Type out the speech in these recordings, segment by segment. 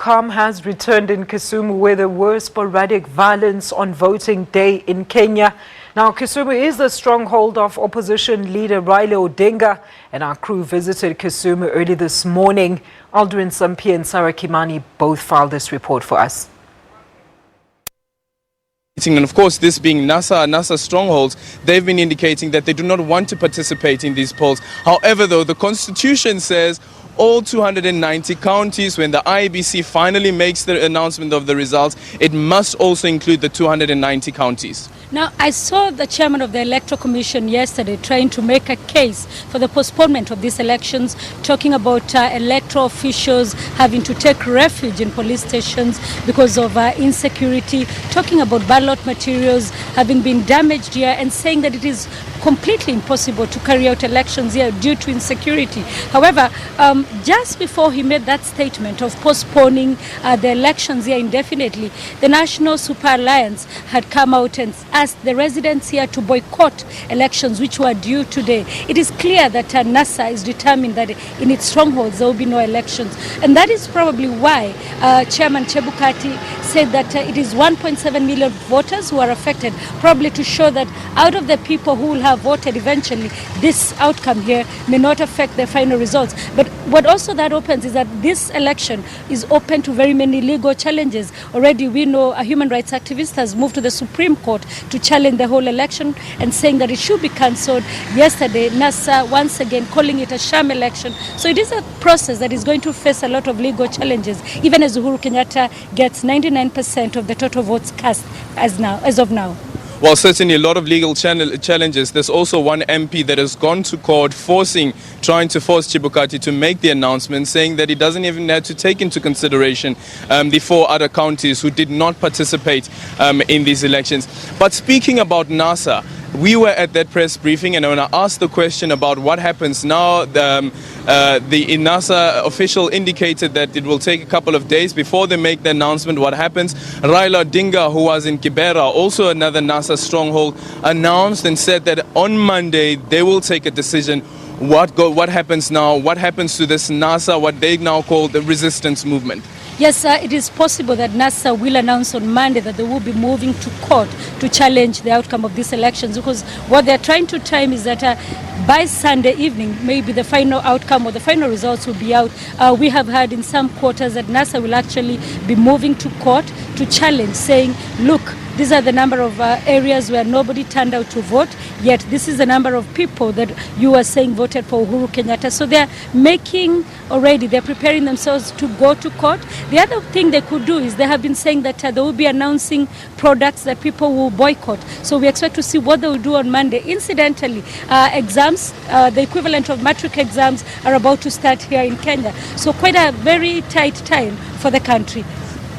Calm has returned in Kisumu, where there were sporadic violence on voting day in Kenya. Now, Kisumu is the stronghold of opposition leader Riala Odinga, and our crew visited Kisumu early this morning. Aldrin, Sampear and Kimani both filed this report for us. And of course, this being NASA strongholds, they've been indicating that they do not want to participate in these polls. However, though, the Constitution says all 290 counties, when the IEBC finally makes the announcement of the results, it must also include the 290 counties. Now, I saw the chairman of the Electoral Commission yesterday trying to make a case for the postponement of these elections, talking about electoral officials having to take refuge in police stations because of insecurity, talking about ballot materials having been damaged here, and saying that it is completely impossible to carry out elections here due to insecurity. However, just before he made that statement of postponing the elections here indefinitely, the National Super Alliance had come out and asked the residents here to boycott elections which were due today. It is clear that NASA is determined that in its strongholds there will be no elections, and that is probably why Chairman Chebukati said that it is 1.7 million voters who are affected, probably to show that out of the people who will have voted eventually, this outcome here may not affect the final results. But what also that opens is that this election is open to very many legal challenges. Already we know a human rights activist has moved to the Supreme Court to challenge the whole election and saying that it should be cancelled. Yesterday, NASA once again calling it a sham election. So it is a process that is going to face a lot of legal challenges, even as Uhuru Kenyatta gets 99% of the total votes cast as of now. Well, certainly a lot of legal challenges. There's also one MP that has gone to court trying to force Chebukati to make the announcement, saying that he doesn't even have to take into consideration the 4 other counties who did not participate in these elections. But speaking about NASA, we were at that press briefing, and when I asked the question about what happens now, the NASA official indicated that it will take a couple of days before they make the announcement what happens. Riala Odinga, who was in Kibera, also another NASA stronghold, announced and said that on Monday they will take a decision. What happens now? What happens to this NASA, what they now call the resistance movement? Yes, it is possible that NASA will announce on Monday that they will be moving to court to challenge the outcome of these elections, because what they're trying to time is that by Sunday evening, maybe the final outcome or the final results will be out. We have heard in some quarters that NASA will actually be moving to court to challenge, saying, look, these are the number of areas where nobody turned out to vote, yet this is the number of people that you are saying voted for Uhuru Kenyatta. So they're preparing themselves to go to court. The other thing they could do is they have been saying that they will be announcing products that people will boycott. So we expect to see what they will do on Monday. Incidentally, exams, the equivalent of matric exams, are about to start here in Kenya. So quite a very tight time for the country.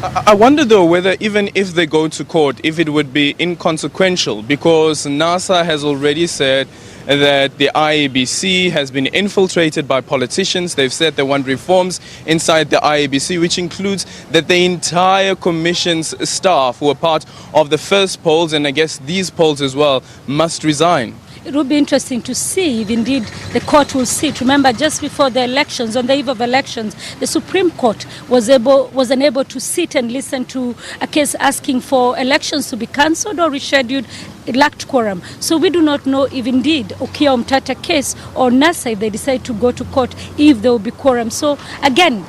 I wonder, though, whether even if they go to court, if it would be inconsequential, because NASA has already said that the IEBC has been infiltrated by politicians. They've said they want reforms inside the IEBC, which includes that the entire commission's staff who were part of the first polls, and I guess these polls as well, must resign. It will be interesting to see if indeed the court will sit. Remember, just before the elections, on the eve of elections, the Supreme Court was unable to sit and listen to a case asking for elections to be cancelled or rescheduled. It lacked quorum. So we do not know if indeed Okia Omtata case or NASA, if they decide to go to court, if there will be quorum. So again,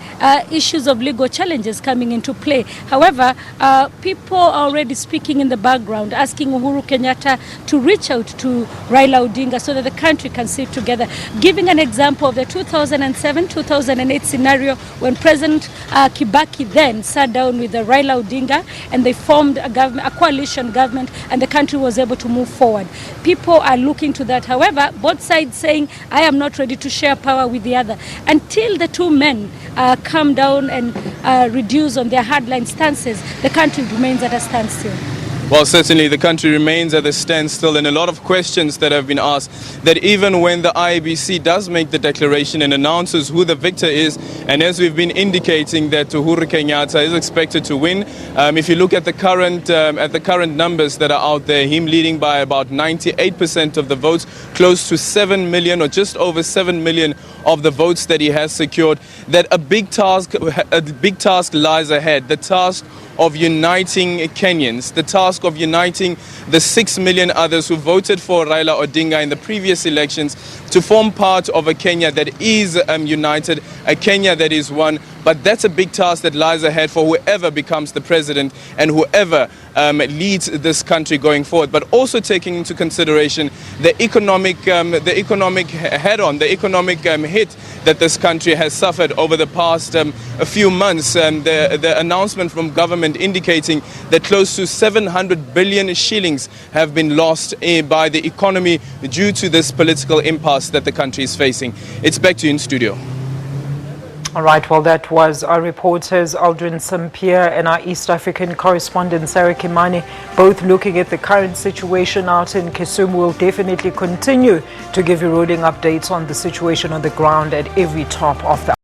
issues of legal challenges coming into play. However, people are already speaking in the background, asking Uhuru Kenyatta to reach out to Riala Odinga so that the country can sit together. Giving an example of the 2007-2008 scenario when President Kibaki then sat down with Riala Odinga and they formed a coalition government, and the country was able to move forward. People are looking to that. However, both sides saying, I am not ready to share power with the other. Until the two men calm down and reduce on their hardline stances, the country remains at a standstill. Well, certainly the country remains at a standstill, and a lot of questions that have been asked, that even when the IEBC does make the declaration and announces who the victor is, and as we've been indicating that Uhuru Kenyatta is expected to win, if you look at the current numbers that are out there, him leading by about 98% of the votes, close to 7 million or just over 7 million of the votes that he has secured, that a big task lies ahead, the task of uniting Kenyans, the task of uniting the 6 million others who voted for Riala Odinga in the previous elections to form part of a Kenya that is united, a Kenya that is one. But that's a big task that lies ahead for whoever becomes the president and whoever leads this country going forward. But also taking into consideration the economic head-on, the economic hit that this country has suffered over the past a few months. The announcement from government indicating that close to 700 billion shillings have been lost by the economy due to this political impasse that the country is facing. It's back to you in studio. All right, well, that was our reporters Aldrin, Sampear, and our East African correspondent Kimani, both looking at the current situation out in Kisumu. We'll definitely continue to give you rolling updates on the situation on the ground at every top of the